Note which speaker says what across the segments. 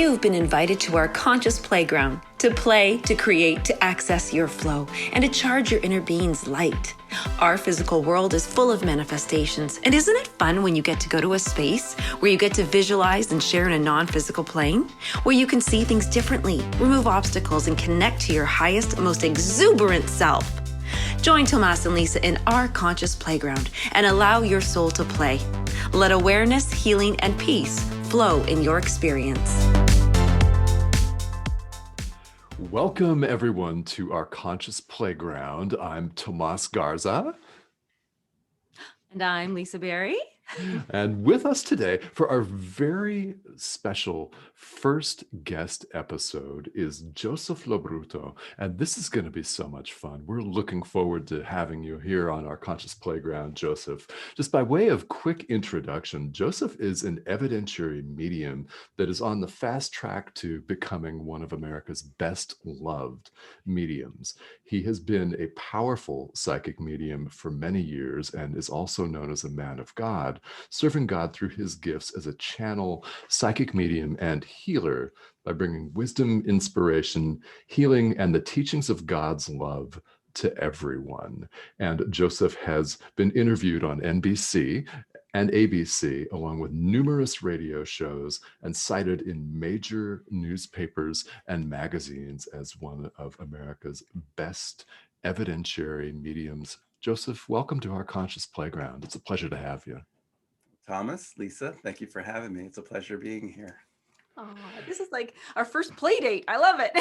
Speaker 1: You've been invited to our conscious playground to play, to create, to access your flow, and to charge your inner being's light. Our physical world is full of manifestations, and isn't it fun when you get to go to a space where you get to visualize and share in a non-physical plane, where you can see things differently, remove obstacles, and connect to your highest, most exuberant self? Join Tomas and Lisa in our conscious playground and allow your soul to play. Let awareness, healing, and peace flow in your experience.
Speaker 2: Welcome, everyone, to our conscious playground. I'm Tomas Garza.
Speaker 1: And I'm Lisa Berry.
Speaker 2: And with us today for our very special first guest episode is Joseph LoBrutto. And this is going to be so much fun. We're looking forward to having you here on our conscious playground, Joseph. Just by way of quick introduction, Joseph is an evidentiary medium that is on the fast track to becoming one of America's best loved mediums. He has been a powerful psychic medium for many years and is also known as a man of God, serving God through his gifts as a channel, psychic medium, and healer by bringing wisdom, inspiration, healing, and the teachings of God's love to everyone. And Joseph has been interviewed on NBC and ABC, along with numerous radio shows, and cited in major newspapers and magazines as one of America's best evidentiary mediums. Joseph, welcome to our conscious playground. It's a pleasure to have you.
Speaker 3: Thomas, Lisa, thank you for having me. It's a pleasure being here.
Speaker 1: Oh, this is like our first play date. I love it.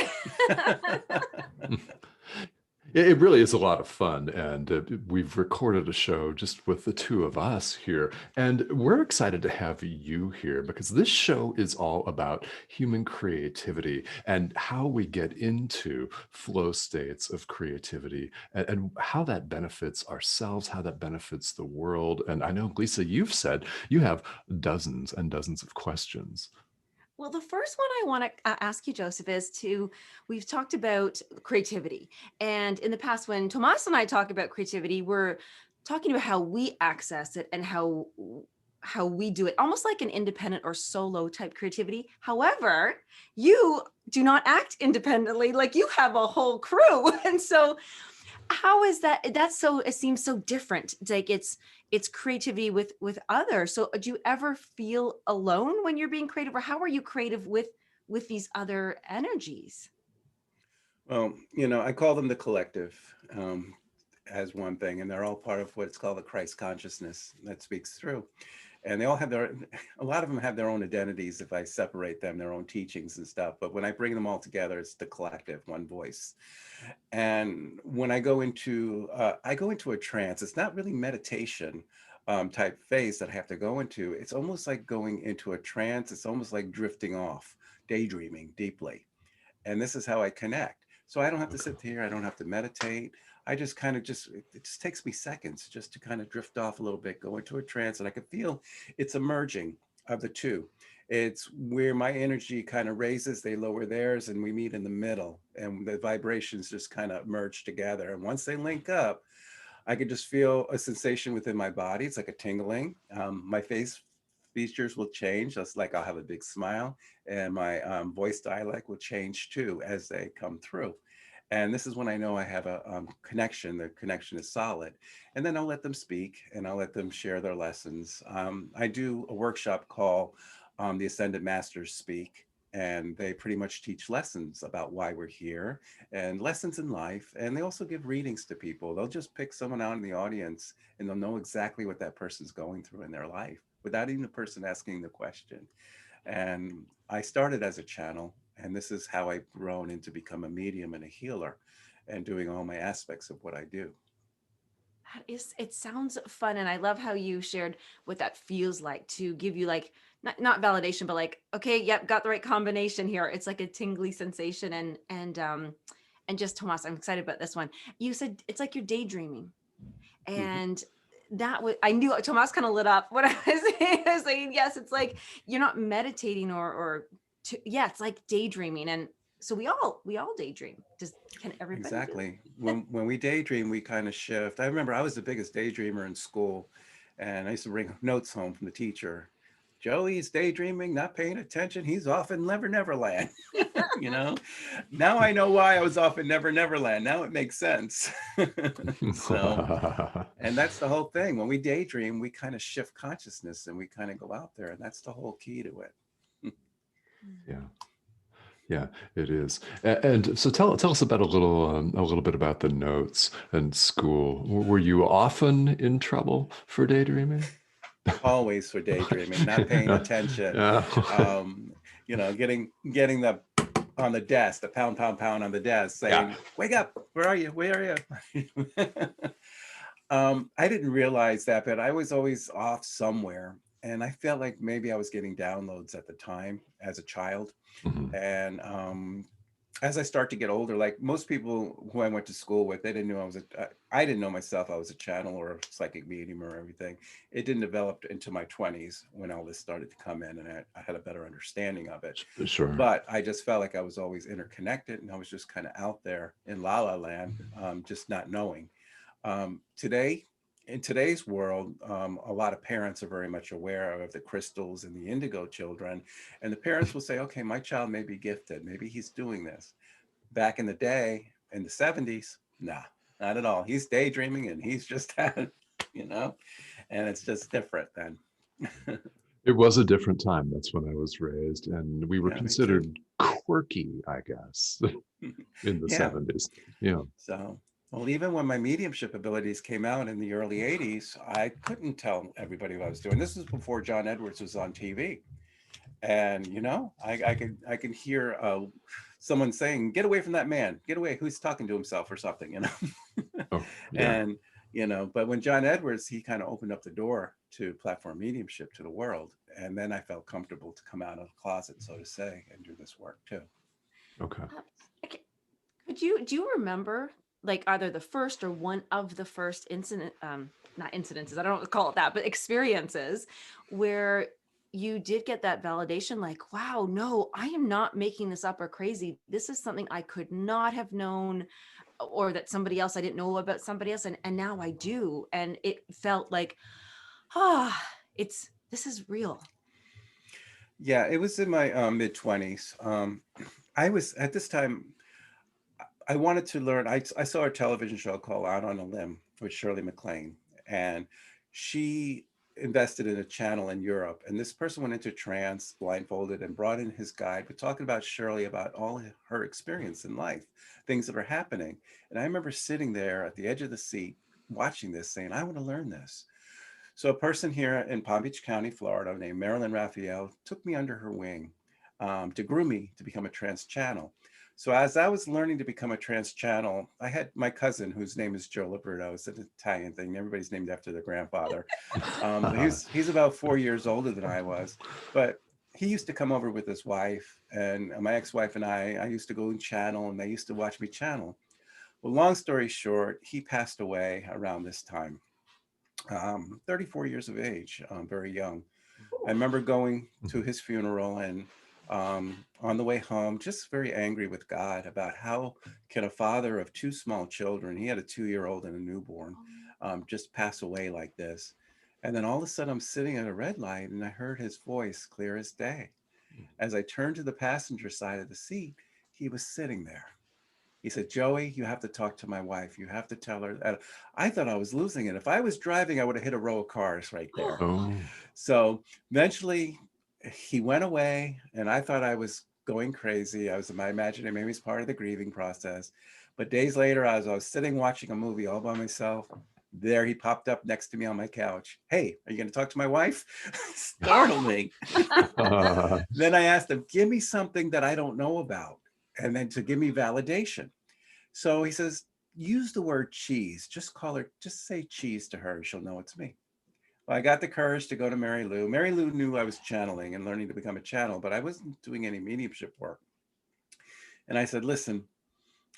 Speaker 2: It really is a lot of fun, and we've recorded a show just with the two of us here, and we're excited to have you here because this show is all about human creativity and how we get into flow states of creativity and how that benefits ourselves, how that benefits the world. And I know, Lisa, you've said you have dozens and dozens of questions.
Speaker 1: Well, the first one I want to ask you, Joseph, we've talked about creativity. And in the past, when Tomas and I talk about creativity, we're talking about how we access it and how we do it, almost like an independent or solo type creativity. However, you do not act independently, like you have a whole crew. And so how is that? It seems so different. Like it's creativity with others. So do you ever feel alone when you're being creative, or how are you creative with these other energies?
Speaker 3: Well, I call them the collective as one thing, and they're all part of what's called the Christ consciousness that speaks through. And they all have a lot of them have their own identities if I separate them, their own teachings and stuff. But when I bring them all together, it's the collective, one voice. And when I go into a trance, it's not really meditation type phase that I have to go into. It's almost like going into a trance. It's almost like drifting off, daydreaming deeply. And this is how I connect. So I don't have to sit here. I don't have to meditate. I just it just takes me seconds just to kind of drift off a little bit, go into a trance, and I can feel it's a merging of the two. It's where my energy kind of raises, they lower theirs, and we meet in the middle, and the vibrations just kind of merge together. And once they link up, I can just feel a sensation within my body. It's like a tingling. My face features will change. Just like I'll have a big smile, and my voice dialect will change too as they come through. And this is when I know I have a connection. The connection is solid. And then I'll let them speak and I'll let them share their lessons. I do a workshop called The Ascended Masters Speak, and they pretty much teach lessons about why we're here and lessons in life. And they also give readings to people. They'll just pick someone out in the audience and they'll know exactly what that person's going through in their life without even the person asking the question. And I started as a channel, and this is how I've grown into become a medium and a healer and doing all my aspects of what I do.
Speaker 1: It sounds fun. And I love how you shared what that feels like to give you like, not validation, but like, okay, yep, got the right combination here. It's like a tingly sensation. And just Tomas, I'm excited about this one. You said it's like you're daydreaming. And that was, I knew Tomas kind of lit up what I was saying. Yes, it's like you're not meditating it's like daydreaming. And so we all daydream. Can everybody?
Speaker 3: Exactly. When we daydream, we kind of shift. I remember I was the biggest daydreamer in school, and I used to bring notes home from the teacher. Joey's daydreaming, not paying attention. He's off in Never Never Land. You know, now I know why I was off in Never Never Land. Now it makes sense. So, and that's the whole thing. When we daydream, we kind of shift consciousness and we kind of go out there, and that's the whole key to it.
Speaker 2: Yeah. Yeah, it is. And so tell us about a little bit about the notes and school. Were you often in trouble for daydreaming?
Speaker 3: Always for daydreaming, not paying attention.
Speaker 2: Yeah.
Speaker 3: You know, getting the on the desk, the pound, pound, pound on the desk,
Speaker 2: Yeah.
Speaker 3: saying, "Wake up! Where are you? Where are you?" I didn't realize that, but I was always off somewhere, and I felt like maybe I was getting downloads at the time as a child.
Speaker 2: Mhm.
Speaker 3: And as I start to get older, like most people who I went to school with, they didn't know I didn't know myself I was a channel or a psychic medium or everything. It didn't develop into my 20s when all this started to come in, and I had a better understanding of it.
Speaker 2: Sure.
Speaker 3: But I just felt like I was always interconnected, and I was just kind of out there in la la land, just not knowing. Today, in today's world, a lot of parents are very much aware of the crystals and the indigo children. And the parents will say, okay, my child may be gifted. Maybe he's doing this. Back in the day, in the 70s, nah, not at all. He's daydreaming and he's just had, you know, and it's just different then.
Speaker 2: It was a different time. That's when I was raised, and we were
Speaker 3: Yeah, me too.
Speaker 2: considered quirky, I guess, in the
Speaker 3: Yeah.
Speaker 2: 70s. Yeah.
Speaker 3: So, well, even when my mediumship abilities came out in the early 80s, I couldn't tell everybody what I was doing. This was before John Edwards was on TV. And you know, I can hear someone saying, "Get away from that man! Get away! Who's talking to himself or something?" You know,
Speaker 2: Oh, yeah.
Speaker 3: and you know. But when John Edwards, he kind of opened up the door to platform mediumship to the world, and then I felt comfortable to come out of the closet, so to say, and do this work too.
Speaker 2: Okay.
Speaker 1: Uh, okay, do you remember like either the first or one of the first incident, not incidences, I don't know what to call it that, but experiences where you did get that validation, like, wow, no, I am not making this up or crazy. This is something I could not have known, or that somebody else, I didn't know about somebody else, and now I do. And it felt like, ah, this is real.
Speaker 3: Yeah, it was in my mid 20s. I was at this time. I wanted to learn. I saw a television show called Out on a Limb with Shirley MacLaine, and she invested in a channel in Europe. And this person went into trance, blindfolded, and brought in his guide, but talking about Shirley, about all her experience in life, things that are happening. And I remember sitting there at the edge of the seat watching this, saying, I want to learn this. So a person here in Palm Beach County, Florida, named Marilyn Raphael, took me under her wing to groom me to become a trance channel. So as I was learning to become a trance channel, I had my cousin, whose name is Joe LoBrutto. It's an Italian thing. Everybody's named after their grandfather. He's about 4 years older than I was, but he used to come over with his wife, and my ex-wife and I used to go and channel, and they used to watch me channel. Well, long story short, he passed away around this time, 34 years of age, very young. I
Speaker 1: Ooh.
Speaker 3: remember going to his funeral, and on the way home, just very angry with God about how can a father of two small children, he had a 2-year-old and a newborn, just pass away like this. And then all of a sudden I'm sitting at a red light and I heard his voice clear as day. As I turned to the passenger side of the seat, he was sitting there. He said, Joey, you have to talk to my wife. You have to tell her that. I thought I was losing it. If I was driving, I would have hit a row of cars right there.
Speaker 2: Oh.
Speaker 3: So eventually he went away, and I thought I was going crazy. I was in my imagination, maybe it's part of the grieving process. But days later, as I was sitting watching a movie all by myself, there he popped up next to me on my couch. Hey, are you going to talk to my wife? Startled me. Then I asked him, give me something that I don't know about, and then to give me validation. So he says, use the word cheese. Just call her, just say cheese to her, and she'll know it's me. Well, I got the courage to go to Mary Lou. Mary Lou knew I was channeling and learning to become a channel, but I wasn't doing any mediumship work. And I said, listen,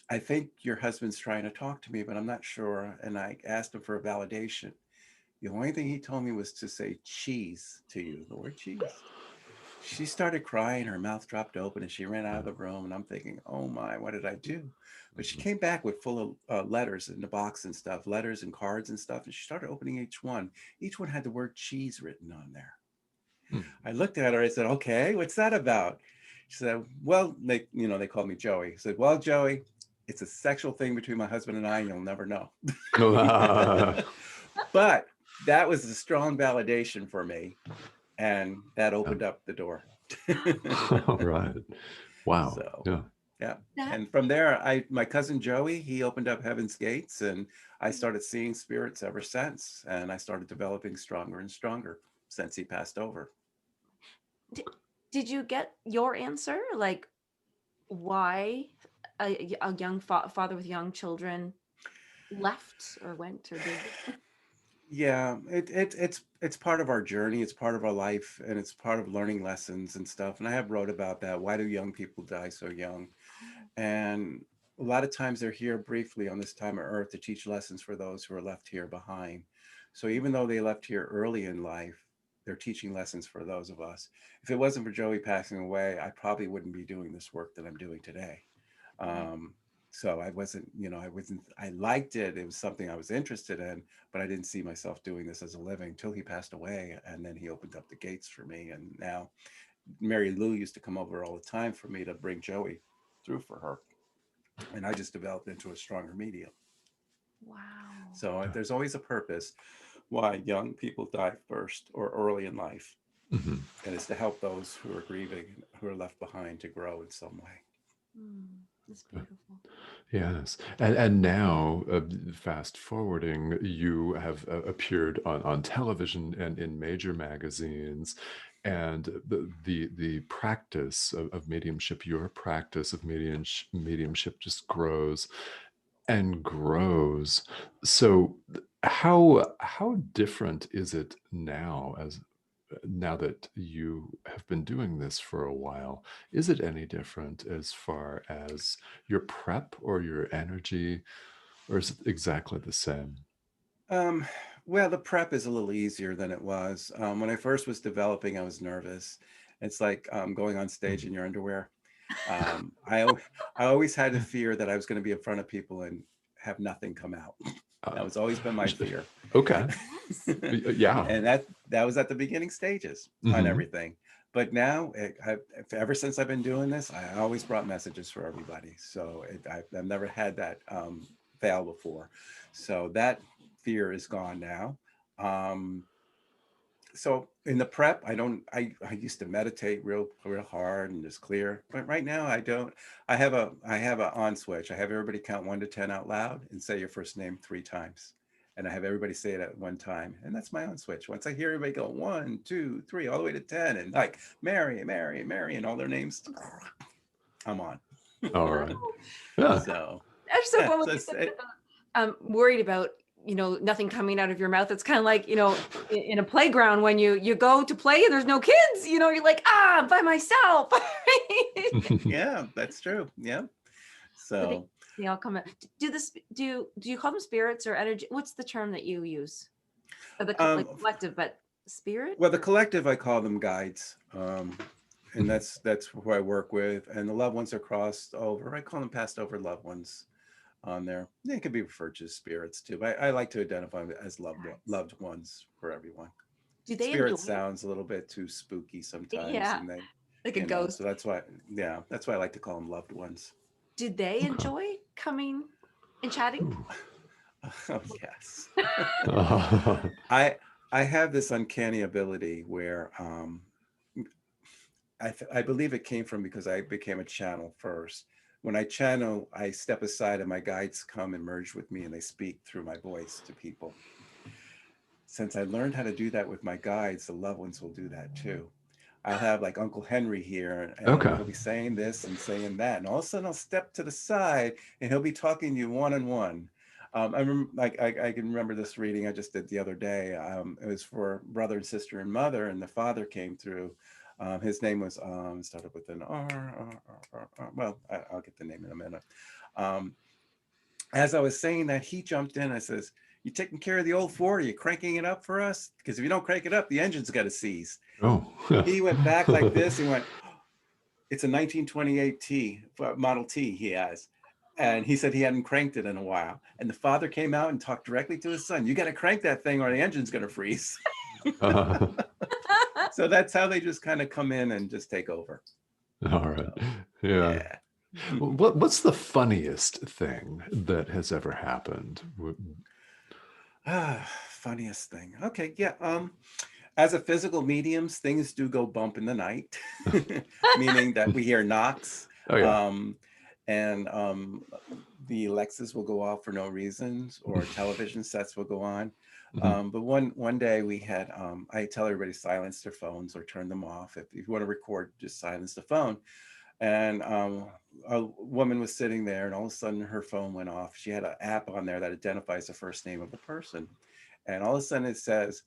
Speaker 3: I think your husband's trying to talk to me, but I'm not sure. And I asked him for a validation. The only thing he told me was to say cheese to you, the word cheese. She started crying, her mouth dropped open, and she ran out of the room. And I'm thinking, oh my, what did I do? But she came back with full of letters in the box and stuff, letters and cards and stuff. And she started opening each one. Each one had the word cheese written on there.
Speaker 2: Hmm.
Speaker 3: I looked at her, I said, okay, what's that about? She said, well, they called me Joey. I said, well, Joey, it's a sexual thing between my husband and I, and you'll never know. But that was a strong validation for me. And that opened up the door.
Speaker 2: All right. Wow.
Speaker 3: So,
Speaker 2: Yeah.
Speaker 3: yeah.
Speaker 1: That
Speaker 3: And from there, my cousin Joey, he opened up Heaven's Gates, and I started seeing spirits ever since. And I started developing stronger and stronger since he passed over.
Speaker 1: did, did you get your answer? Like why a young father with young children left or went or did?
Speaker 3: Yeah, it's part of our journey. It's part of our life, and it's part of learning lessons and stuff. And I have wrote about that. Why do young people die so young? And a lot of times they're here briefly on this time of earth to teach lessons for those who are left here behind. So even though they left here early in life, they're teaching lessons for those of us. If it wasn't for Joey passing away, I probably wouldn't be doing this work that I'm doing today.
Speaker 1: Right.
Speaker 3: Um, so I liked it. It was something I was interested in, but I didn't see myself doing this as a living until he passed away. And then he opened up the gates for me. And now Mary Lou used to come over all the time for me to bring Joey through for her. And I just developed into a stronger medium.
Speaker 1: Wow.
Speaker 3: So there's always a purpose why young people die first or early in life.
Speaker 2: Mhm.
Speaker 3: And it's to help those who are grieving, who are left behind, to grow in some way.
Speaker 1: That's beautiful.
Speaker 2: Yes, and now, fast forwarding, you have appeared on television and in major magazines, and the practice of mediumship, your practice of mediumship just grows and grows. So, how different is it now now that you have been doing this for a while? Is it any different as far as your prep or your energy, or is it exactly the same?
Speaker 3: Um, well, the prep is a little easier than it was. When I first was developing, I was nervous. It's like going on stage
Speaker 2: Mm.
Speaker 3: in your underwear. Um, I, al- I always had a fear that I was going to be in front of people and have nothing come out. That
Speaker 2: Uh,
Speaker 3: was always been my
Speaker 2: sh-
Speaker 3: fear.
Speaker 2: okay.
Speaker 1: Yes.
Speaker 2: Yeah.
Speaker 3: And that was at the beginning stages on
Speaker 2: Hmm.
Speaker 3: everything. But now, ever since I've been doing this, I always brought messages for everybody. So I've never had that fail before. So that fear is gone now. Um, so in the prep, I used to meditate real hard and just clear, but right now I don't. I have a on switch. I have everybody count 1 to 10 out loud and say your first name 3 times, and I have everybody say it at one time, and that's my on switch. Once I hear everybody go 1 2 3 all the way to 10, and like Mary, Mary, Mary, and all their names, I'm on.
Speaker 2: All right. Yeah.
Speaker 3: So
Speaker 1: That's so
Speaker 3: yeah,
Speaker 1: fun when
Speaker 3: so
Speaker 1: you said that. I'm worried about, nothing coming out of your mouth. It's kind of like, in a playground when you go to play and there's no kids, you're like, I'm by myself.
Speaker 3: yeah, that's true. Yeah.
Speaker 1: But they,
Speaker 3: So
Speaker 1: they all come out. Do you call them spirits or energy? What's the term that you use? Or the like
Speaker 3: um,
Speaker 1: collective, but spirit
Speaker 3: well, the
Speaker 1: or
Speaker 3: collective, I call them guides. And that's who I work with. And the loved ones are crossed over. I call them passed over loved ones on there. They could be referred to as spirits too, but I like to identify them as
Speaker 1: guides.
Speaker 3: loved ones for everyone.
Speaker 1: Do they
Speaker 3: Spirit
Speaker 1: enjoy it?
Speaker 3: sounds a little bit too spooky sometimes,
Speaker 1: Yeah,
Speaker 3: and they,
Speaker 1: like a
Speaker 3: so
Speaker 1: ghost.
Speaker 3: that's why I like to call them loved ones.
Speaker 1: Do they
Speaker 2: Okay.
Speaker 1: enjoy coming and chatting?
Speaker 2: Ooh.
Speaker 3: Oh yes.
Speaker 2: Uh,
Speaker 3: I I have this uncanny ability where I believe it came from because I became a channel first. When I channel, I step aside and my guides come and merge with me and they speak through my voice to people. Since I learned how to do that with my guides, the loved ones will do that too. I'll have like Uncle Henry here and
Speaker 2: okay.
Speaker 3: he'll be saying this and saying that. And all of a sudden I'll step to the side and he'll be talking to you one on one. I remember, I can remember this reading I just did the other day. It was for brother and sister and mother, and the father came through. His name was started with an R. Well, I'll get the name in a minute. Um, as I was saying that, he jumped in. I says, "You taking care of the old Ford? Are you cranking it up for us? Because if you don't crank it up, the engine's got to seize."
Speaker 2: Oh.
Speaker 3: He went back like this. He went, "It's a 1928 Model T he has." And he said he hadn't cranked it in a while. And the father came out and talked directly to his son. "You got to crank that thing or the engine's going to freeze."
Speaker 2: Uh,
Speaker 3: So that's how they just kind of come in and just take over.
Speaker 2: all right.
Speaker 3: So,
Speaker 2: Yeah.
Speaker 3: yeah.
Speaker 2: What's the funniest thing that has ever happened?
Speaker 3: Funniest thing. Okay, yeah. As a physical mediums, things do go bump in the night, meaning that we hear knocks,
Speaker 2: Oh yeah.
Speaker 3: um, and the Alexas will go off for no reasons, or television sets will go on.
Speaker 2: Mhm.
Speaker 3: But one day we had, I tell everybody silence their phones or turn them off. If you want to record, just silence the phone. And a woman was sitting there, and all of a sudden her phone went off. She had an app on there that identifies the first name of the person, and all of a sudden it says,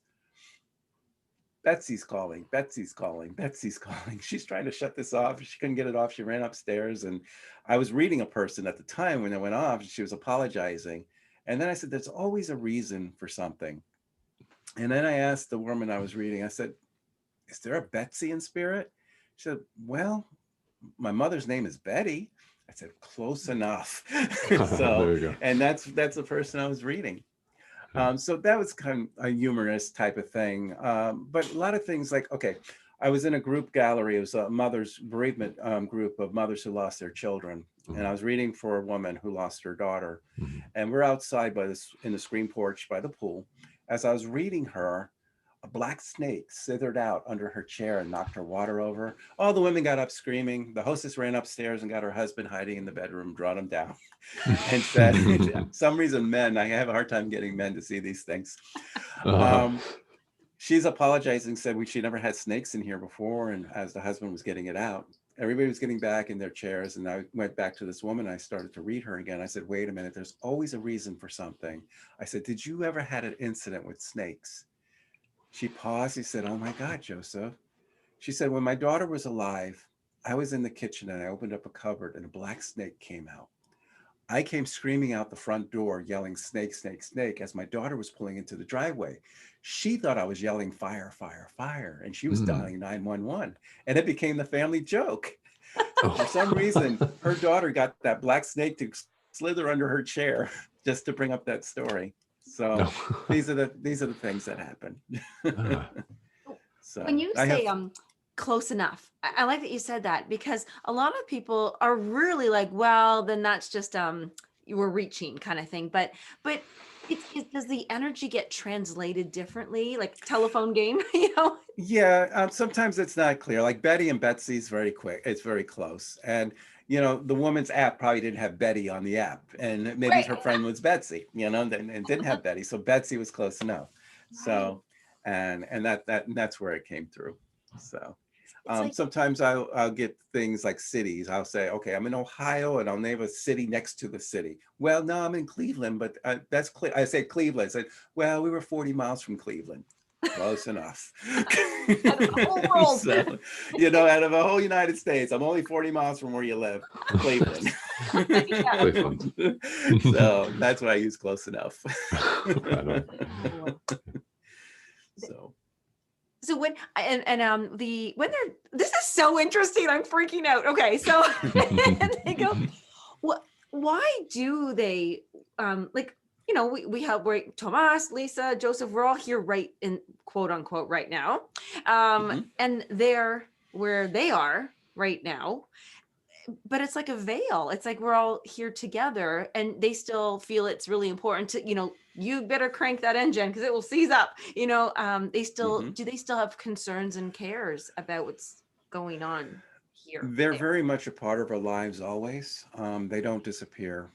Speaker 3: Betsy's calling, Betsy's calling, Betsy's calling. She's trying to shut this off. She couldn't get it off. She ran upstairs. And I was reading a person at the time when it went off. She was apologizing. And then I said, there's always a reason for something. And then I asked the woman I was reading, I said, is there a Betsy in spirit? She said, well, my mother's name is Betty. I said, close enough. So,
Speaker 2: There you go.
Speaker 3: and that's the person I was reading. So that was kind of a humorous type of thing. But a lot of things like, okay, I was in a group gallery. It was a mother's bereavement group of mothers who lost their children. And I was reading for a woman who lost her daughter.
Speaker 2: Mhm.
Speaker 3: And we're outside by this in the screen porch by the pool. As I was reading her, a black snake slithered out under her chair and knocked her water over. All the women got up screaming. The hostess ran upstairs and got her husband hiding in the bedroom, brought him down, and said, some reason men, I have a hard time getting men to see these things.
Speaker 2: Uh,
Speaker 3: She's apologizing, said she never had snakes in here before. And as the husband was getting it out, everybody was getting back in their chairs. And I went back to this woman. I started to read her again. I said, wait a minute, there's always a reason for something. I said, did you ever had an incident with snakes? She paused. She said, oh my God, Joseph. She said, when my daughter was alive, I was in the kitchen and I opened up a cupboard and a black snake came out. I came screaming out the front door, yelling, snake, snake, snake, as my daughter was pulling into the driveway. She thought I was yelling, fire, fire, fire, and she was
Speaker 2: mm.
Speaker 3: dialing 911. And it became the family joke. For some reason,
Speaker 2: Oh.
Speaker 3: her daughter got that black snake to slither under her chair just to bring up that story. So
Speaker 2: No.
Speaker 3: these are the things that happen.
Speaker 2: Ah.
Speaker 1: When
Speaker 3: So
Speaker 1: you
Speaker 3: I
Speaker 1: say
Speaker 3: have,
Speaker 1: close enough, I like that you said that, because a lot of people are really like, well, then that's just you were reaching kind of thing. But does the energy get translated differently, like telephone game, you know?
Speaker 3: yeah, sometimes it's not clear. Like Betty and Betsy's very quick. It's very close. And, the woman's app probably didn't have Betty on the app. And maybe
Speaker 1: Right.
Speaker 3: her friend was Betsy, and didn't have Betty. So Betsy was close enough.
Speaker 1: Right.
Speaker 3: So, and that's where it came through. So,
Speaker 1: It's like,
Speaker 3: sometimes I'll get things like cities. I'll say, okay, I'm in Ohio and I'll name a city next to the city. Well, no, I'm in Cleveland, but that's I say Cleveland. I said, well, we were 40 miles from Cleveland. Close enough.
Speaker 1: out of the whole world.
Speaker 3: So, out of the whole United States, I'm only 40 miles from where you live, Cleveland.
Speaker 1: Yeah.
Speaker 2: Cleveland.
Speaker 3: So that's why I use close enough.
Speaker 2: Right on.
Speaker 3: So,
Speaker 1: So when they're, this is so interesting. I'm freaking out. Okay, so and they go, what? Why do they like? We have Tomas, Lisa, Joseph. We're all here, right, in quote unquote right now,
Speaker 3: mhm.
Speaker 1: and they're where they are right now. But it's like a veil. It's like we're all here together, and they still feel it's really important to, you better crank that engine because it will seize up. They still,
Speaker 3: Mhm.
Speaker 1: do they still have concerns and cares about what's going on here,
Speaker 3: They're
Speaker 1: there?
Speaker 3: very much a part of our lives always. They don't disappear.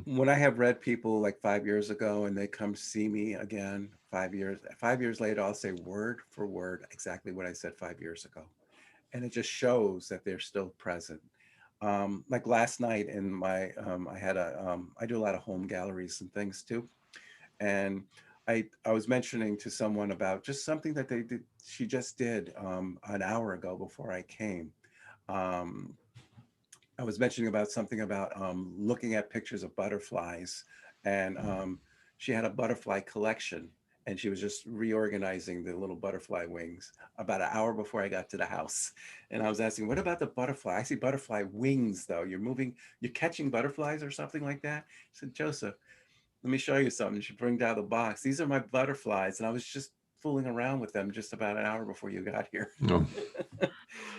Speaker 3: When I have read people like 5 years ago and they come see me again 5 years later, I'll say word for word exactly what I said 5 years ago. And it just shows that they're still present. Like last night in my, I do a lot of home galleries and things too. And I was mentioning to someone about just something that she just did an hour ago before I came. Um, I was mentioning about something about looking at pictures of butterflies, and she had a butterfly collection, and she was just reorganizing the little butterfly wings about an hour before I got to the house. And I was asking, what about the butterfly? I see butterfly wings though. You're catching butterflies or something like that. I said, Joseph, let me show you something. She bring down the box. These are my butterflies. And I was just fooling around with them just about an hour before you got here.
Speaker 2: Oh,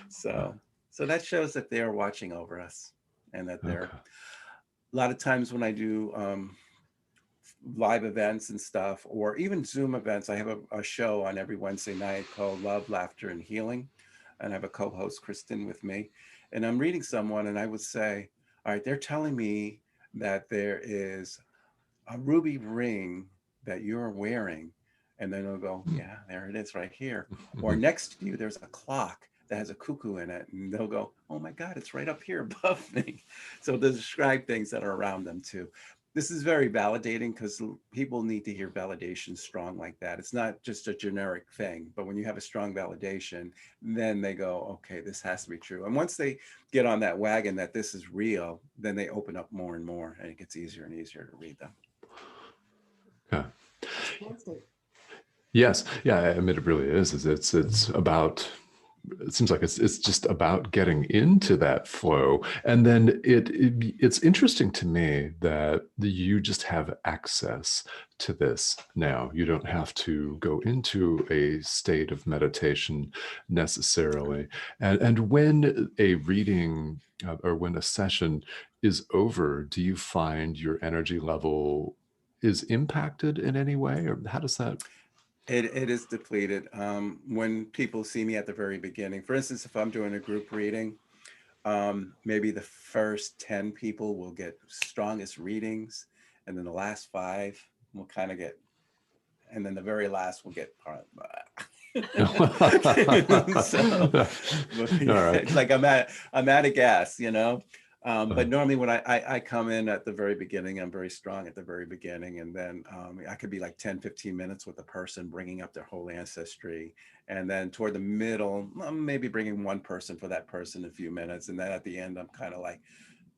Speaker 3: So, so that shows that they are watching over us, and that they're,
Speaker 2: okay.
Speaker 3: a lot of times when I do live events and stuff, or even Zoom events, I have a show on every Wednesday night called Love, Laughter, and Healing. And I have a co-host, Kristen, with me. And I'm reading someone, and I would say, all right, they're telling me that there is a ruby ring that you're wearing. And then they'll go, yeah, there it is right here. Or
Speaker 2: Mhm.
Speaker 3: next to you, there's a clock that has a cuckoo in it. And they'll go, oh my God, it's right up here above me. So they describe things that are around them too. This is very validating because people need to hear validation strong like that. It's not just a generic thing, but when you have a strong validation, then they go, okay, this has to be true. And once they get on that wagon that this is real, then they open up more and more, and it gets easier and easier to read them.
Speaker 2: Okay.
Speaker 1: Fantastic.
Speaker 2: Yes. Yeah. I mean, it really is. It's about. It seems like it's just about getting into that flow, and then it's interesting to me that you just have access to this now. You don't have to go into a state of meditation necessarily, and when a reading or when a session is over, do you find your energy level is impacted in any way, or how does that?
Speaker 3: It is depleted. When people see me at the very beginning, for instance, if I'm doing a group reading, maybe the first 10 people will get strongest readings, and then the last five will kind of get, and then the very last will get part. So, but
Speaker 2: All
Speaker 3: yeah,
Speaker 2: right.
Speaker 3: it's like I'm at a gas, you know.
Speaker 2: Uh,
Speaker 3: But normally when I come in at the very beginning, I'm very strong at the very beginning. And then I could be like 10, 15 minutes with a person bringing up their whole ancestry. And then toward the middle, maybe bringing one person for that person a few minutes. And then at the end, I'm kind of like,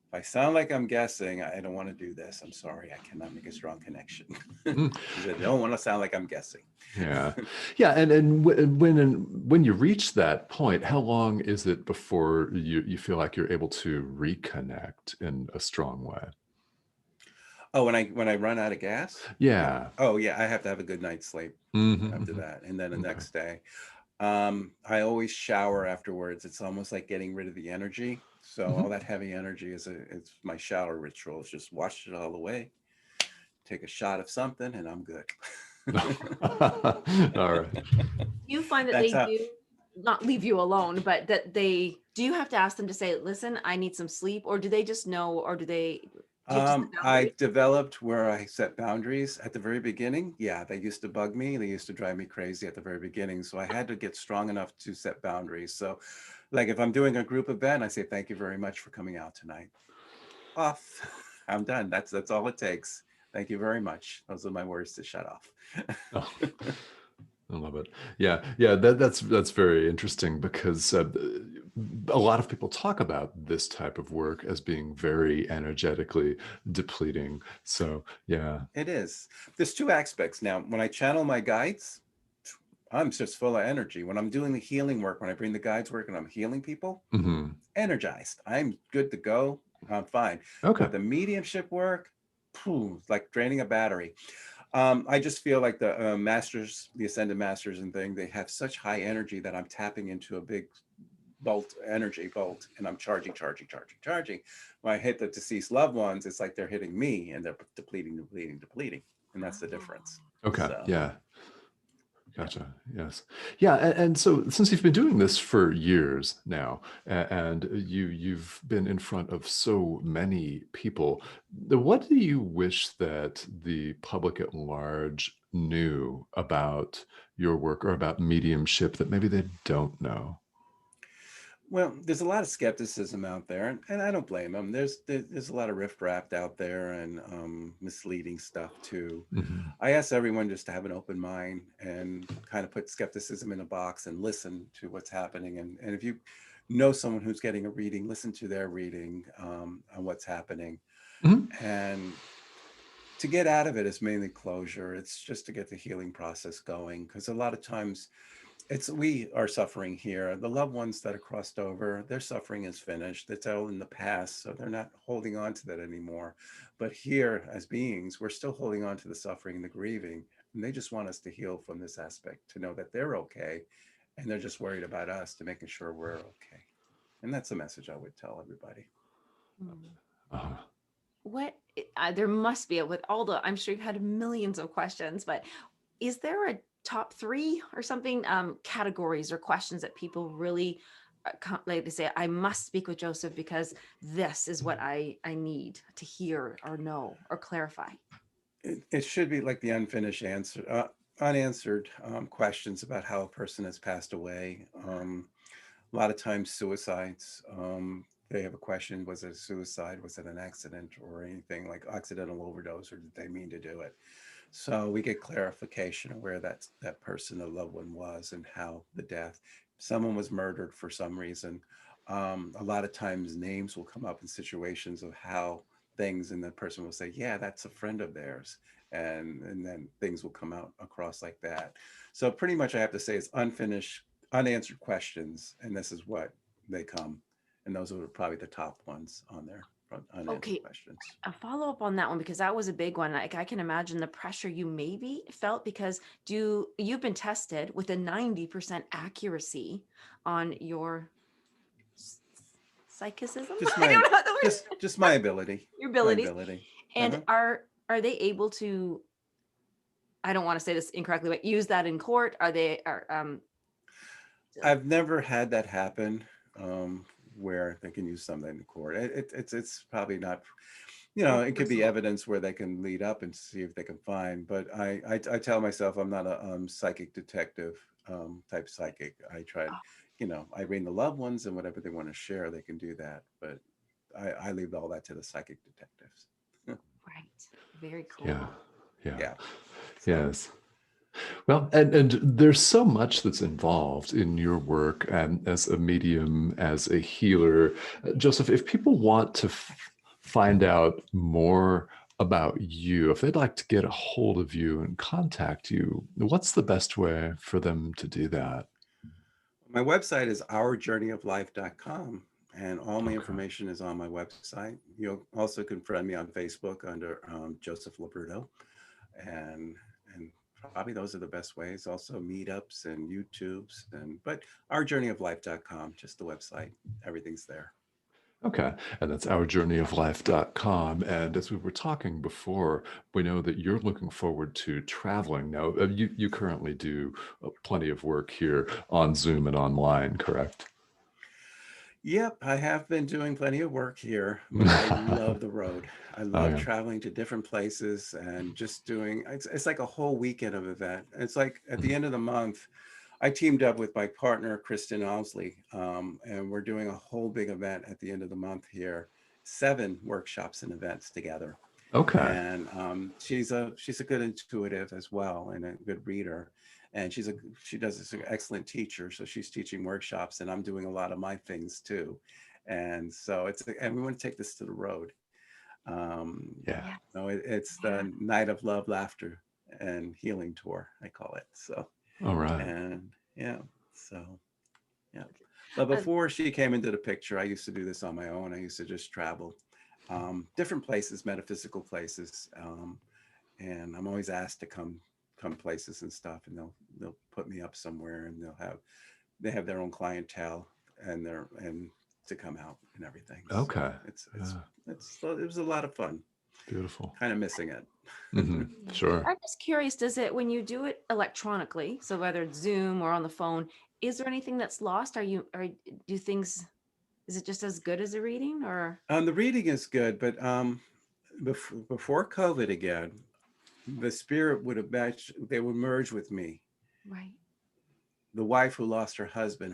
Speaker 3: if I sound like I'm guessing, I don't want to do this. I'm sorry, I cannot make a strong connection
Speaker 2: mm,
Speaker 3: because I don't want to sound like I'm guessing.
Speaker 2: yeah, yeah, when you reach that point, how long is it before you feel like you're able to reconnect in a strong way?
Speaker 3: Oh, when I run out of gas,
Speaker 2: Yeah.
Speaker 3: oh yeah, I have to have a good night's sleep after
Speaker 2: Hmm.
Speaker 3: that, and then the
Speaker 2: Okay.
Speaker 3: next day. I always shower afterwards. It's almost like getting rid of the energy. So all
Speaker 2: Hmm.
Speaker 3: that heavy energy it's my shower ritual. It's just wash it all away, take a shot of something, and I'm good.
Speaker 2: All right.
Speaker 1: Do you find that
Speaker 3: That's
Speaker 1: they
Speaker 3: how.
Speaker 1: do not leave you alone, but that they do you have to ask them to say, listen, I need some sleep, or do they just know, or do you have to set boundaries?
Speaker 3: I've developed where I set boundaries at the very beginning. Yeah, they used to bug me. They used to drive me crazy at the very beginning. So I had to get strong enough to set boundaries. So, like if I'm doing a group event, I say, thank you very much for coming out tonight. Off. I'm done. That's all it takes. Thank you very much. Those are my words to shut off.
Speaker 2: Oh. I love it. Yeah, yeah. That's very interesting because a lot of people talk about this type of work as being very energetically depleting. So yeah.
Speaker 3: It is. There's two aspects. Now, when I channel my guides, I'm just full of energy. When I'm doing the healing work, when I bring the guides work and I'm healing people,
Speaker 2: Hmm.
Speaker 3: energized. I'm good to go. I'm fine.
Speaker 2: Okay.
Speaker 3: But the mediumship work, like draining a battery. I just feel like the masters, the ascended masters and thing, they have such high energy that I'm tapping into a big energy bolt, and I'm charging, charging, charging, charging. When I hit the deceased loved ones, it's like they're hitting me and they're depleting, depleting, depleting. And that's the difference.
Speaker 2: Okay.
Speaker 3: So,
Speaker 2: Yeah.
Speaker 3: yeah.
Speaker 2: Gotcha. Yes. Yeah. And so since you've been doing this for years now, and you've been in front of so many people, what do you wish that the public at large knew about your work or about mediumship that maybe they don't know?
Speaker 3: Well, there's a lot of skepticism out there, and I don't blame them. There's a lot of riffraff out there and misleading stuff too.
Speaker 2: Hmm.
Speaker 3: I ask everyone just to have an open mind and kind of put skepticism in a box and listen to what's happening. And if you know someone who's getting a reading, listen to their reading on what's happening.
Speaker 2: Hmm.
Speaker 3: And to get out of it is mainly closure. It's just to get the healing process going because a lot of times it's we are suffering here. The loved ones that are crossed over, their suffering is finished. It's all in the past, so they're not holding on to that anymore. But here, as beings, we're still holding on to the suffering and the grieving, and they just want us to heal from this aspect, to know that they're okay, and they're just worried about us, to making sure we're okay. And that's the message I would tell everybody.
Speaker 1: Hmm.
Speaker 2: Uh,
Speaker 1: What there must be with all the, I'm sure you've had millions of questions, but is there a top three or something, categories or questions that people really like they say, I must speak with Joseph because this is what I need to hear or know or clarify?
Speaker 3: It should be like the unanswered questions about how a person has passed away. A lot of times suicides. They have a question: was it a suicide? Was it an accident or anything like accidental overdose, or did they mean to do it? So we get clarification of where that person, the loved one, was and how the death. Someone was murdered for some reason. A lot of times names will come up in situations of how things, and the person will say, yeah, that's a friend of theirs. And then things will come out across like that. So pretty much I have to say it's unfinished, unanswered questions. And this is what they come. And those are probably the top ones on there, unanswered
Speaker 1: Okay,
Speaker 3: questions.
Speaker 1: a follow up on that one because that was a big one. Like I can imagine the pressure you maybe felt because you've been tested with a 90% accuracy on your s- psychicism.
Speaker 3: Just
Speaker 1: I
Speaker 3: my
Speaker 1: don't know the word.
Speaker 3: just my ability.
Speaker 1: Your
Speaker 3: My
Speaker 1: abilities.
Speaker 3: ability.
Speaker 1: And
Speaker 3: Uh-huh.
Speaker 1: are they able to, I don't want to say this incorrectly, but use that in court? Are they are
Speaker 3: I've never had that happen, where they can use something in court. It's probably not,
Speaker 1: more
Speaker 3: it could be
Speaker 1: personal?
Speaker 3: evidence where they can lead up and see if they can find. But I tell myself I'm not a psychic detective type psychic. I tried,
Speaker 1: Oh,
Speaker 3: I read the loved ones, and whatever they want to share, they can do that. But I leave all that to the psychic detectives.
Speaker 1: right. Very
Speaker 2: yeah,
Speaker 1: cool.
Speaker 2: yeah,
Speaker 3: Yeah. So.
Speaker 2: yes. Well, and there's so much that's involved in your work and as a medium, as a healer. Joseph, if people want to find out more about you, if they'd like to get a hold of you and contact you, what's the best way for them to do that?
Speaker 3: My website is ourjourneyoflife.com, and all my
Speaker 2: Okay.
Speaker 3: information is on my website. You also can friend me on Facebook under Joseph LoBrutto, and probably those are the best ways. Also meetups and YouTubes, but ourjourneyoflife.com, just the website. Everything's there.
Speaker 2: Okay. And that's ourjourneyoflife.com. And as we were talking before, we know that you're looking forward to traveling. Now, you currently do plenty of work here on Zoom and online, correct?
Speaker 3: Yep, I have been doing plenty of work here, but I love the road. I
Speaker 2: Oh,
Speaker 3: love
Speaker 2: yeah.
Speaker 3: traveling to different places and just doing it's like a whole weekend of event. It's like at the
Speaker 2: Mhm.
Speaker 3: end of the month, I teamed up with my partner, Kristen Owsley, and we're doing a whole big event at the end of the month here, 7 workshops and events together.
Speaker 2: Okay.
Speaker 3: And she's a good intuitive as well and a good reader, and she does this excellent teacher. So she's teaching workshops, and I'm doing a lot of my things too. And so and we want to take this to the road.
Speaker 2: Yeah.
Speaker 1: Yeah.
Speaker 3: No, it's
Speaker 1: Yeah.
Speaker 3: the Night of Love, Laughter, and Healing Tour, I call it. So,
Speaker 2: All right.
Speaker 3: and yeah, so yeah. But
Speaker 1: Uh,
Speaker 3: before she came into the picture, I used to do this on my own. I used to just travel different places, metaphysical places, and I'm always asked to come places and stuff, and they'll put me up somewhere, and they have their own clientele and to come out and everything. So
Speaker 2: Okay.
Speaker 3: it's
Speaker 2: Yeah.
Speaker 3: it was a lot of fun.
Speaker 2: Beautiful.
Speaker 3: Kind of missing it.
Speaker 2: Sure.
Speaker 1: I'm just curious, does it, when you do it electronically, so whether it's Zoom or on the phone, is there anything that's lost? Or do things, is it just as good as a reading or?
Speaker 3: The reading is good, but before COVID again, the spirit would have matched. They would merge with me.
Speaker 1: Right.
Speaker 3: The wife who lost her husband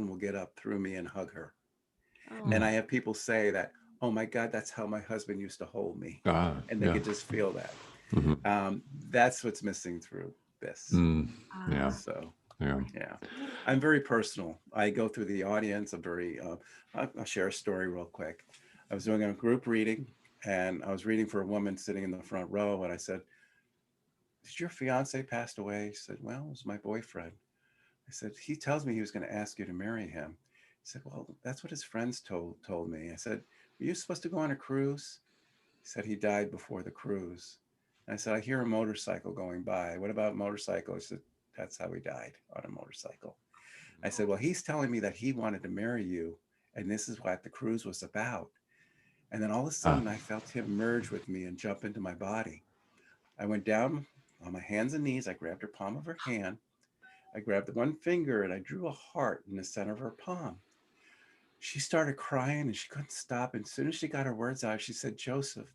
Speaker 3: will get up through me and hug her. And
Speaker 2: Mm.
Speaker 1: Oh,
Speaker 3: I have people say that, oh my God, that's how my husband used to hold me.
Speaker 2: Ah,
Speaker 3: And they
Speaker 2: yeah.
Speaker 3: could just feel that.
Speaker 2: Hmm.
Speaker 3: That's what's missing through this.
Speaker 2: Mm. Yeah.
Speaker 3: So,
Speaker 2: Yeah.
Speaker 1: right.
Speaker 3: yeah, I'm very personal. I go through the audience. I'll share a story real quick. I was doing a group reading, and I was reading for a woman sitting in the front row. And I said, did your fiance passed away? She said, well, it was my boyfriend. I said, he tells me he was going to ask you to marry him. He said, well, that's what his friends told me. I said, were you supposed to go on a cruise? He said he died before the cruise. And I said, I hear a motorcycle going by. What about motorcycle? He said, that's how he died, on a motorcycle. I said, well, he's telling me that he wanted to marry you, and this is what the cruise was about. And then all of a
Speaker 2: Ah,
Speaker 3: sudden, I felt him merge with me and jump into my body. I went down on my hands and knees. I grabbed her palm of her hand. I grabbed one finger and I drew a heart in the center of her palm. She started crying and she couldn't stop. And as soon as she got her words out, she said, Joseph,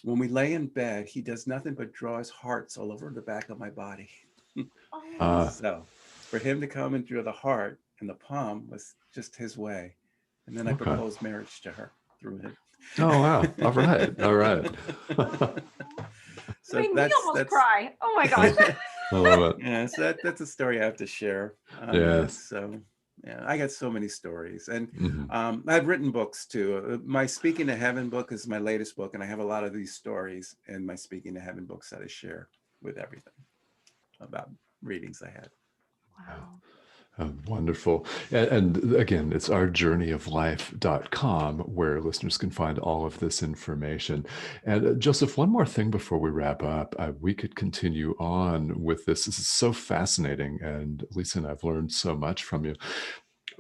Speaker 3: when we lay in bed, he does nothing but draw his hearts all over the back of my body.
Speaker 1: Oh,
Speaker 2: ah,
Speaker 3: So for him to come and draw the heart and the palm was just his way. And then I
Speaker 2: okay.
Speaker 3: proposed marriage to her through him.
Speaker 2: Oh, wow. All right. All right.
Speaker 3: So
Speaker 1: made me
Speaker 3: that's
Speaker 1: almost cry. Oh my gosh.
Speaker 2: I love it.
Speaker 3: yeah, so that's a story I have to share.
Speaker 2: Yes.
Speaker 3: So yeah, I got so many stories, and
Speaker 2: Mhm.
Speaker 3: I've written books too. My Speaking to Heaven book is my latest book, and I have a lot of these stories in my Speaking to Heaven books that I share with everything about readings I had.
Speaker 1: Wow.
Speaker 2: Wonderful. And again, it's ourjourneyoflife.com where listeners can find all of this information. And Joseph, one more thing before we wrap up. We could continue on with this. This is so fascinating. And Lisa and I've learned so much from you.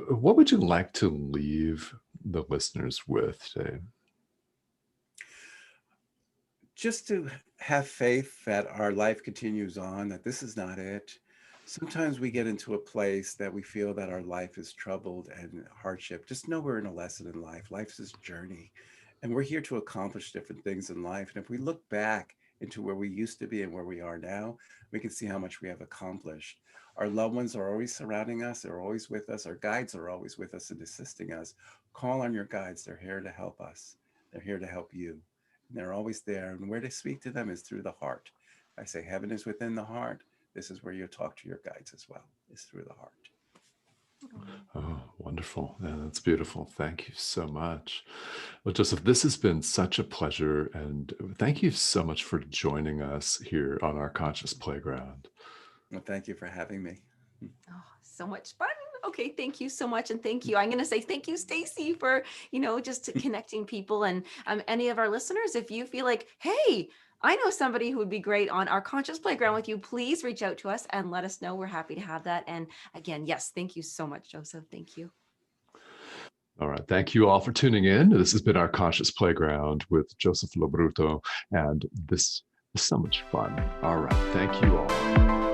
Speaker 2: What would you like to leave the listeners with today?
Speaker 3: Just to have faith that our life continues on, that this is not it. Sometimes we get into a place that we feel that our life is troubled and hardship. Just know we're in a lesson in life. Life's this journey, and we're here to accomplish different things in life. And if we look back into where we used to be and where we are now, we can see how much we have accomplished. Our loved ones are always surrounding us, they're always with us. Our guides are always with us and assisting us. Call on your guides, they're here to help us, they're here to help you. And they're always there. And where to speak to them is through the heart. I say heaven is within the heart. This is where you talk to your guides as well, is through the heart.
Speaker 2: Oh, wonderful. Yeah, that's beautiful. Thank you so much. Well, Joseph, this has been such a pleasure. And thank you so much for joining us here on our Conscious Playground.
Speaker 3: Well, thank you for having me.
Speaker 1: Oh, so much fun. Okay, thank you so much, and thank you. I'm going to say thank you, Stacy, for just connecting people, and any of our listeners. If you feel like, hey, I know somebody who would be great on our Conscious Playground with you, please reach out to us and let us know. We're happy to have that. And again, yes, thank you so much, Joseph. Thank you.
Speaker 2: All right. Thank you all for tuning in. This has been our Conscious Playground with Joseph LoBrutto, and this is so much fun. All right. Thank you all.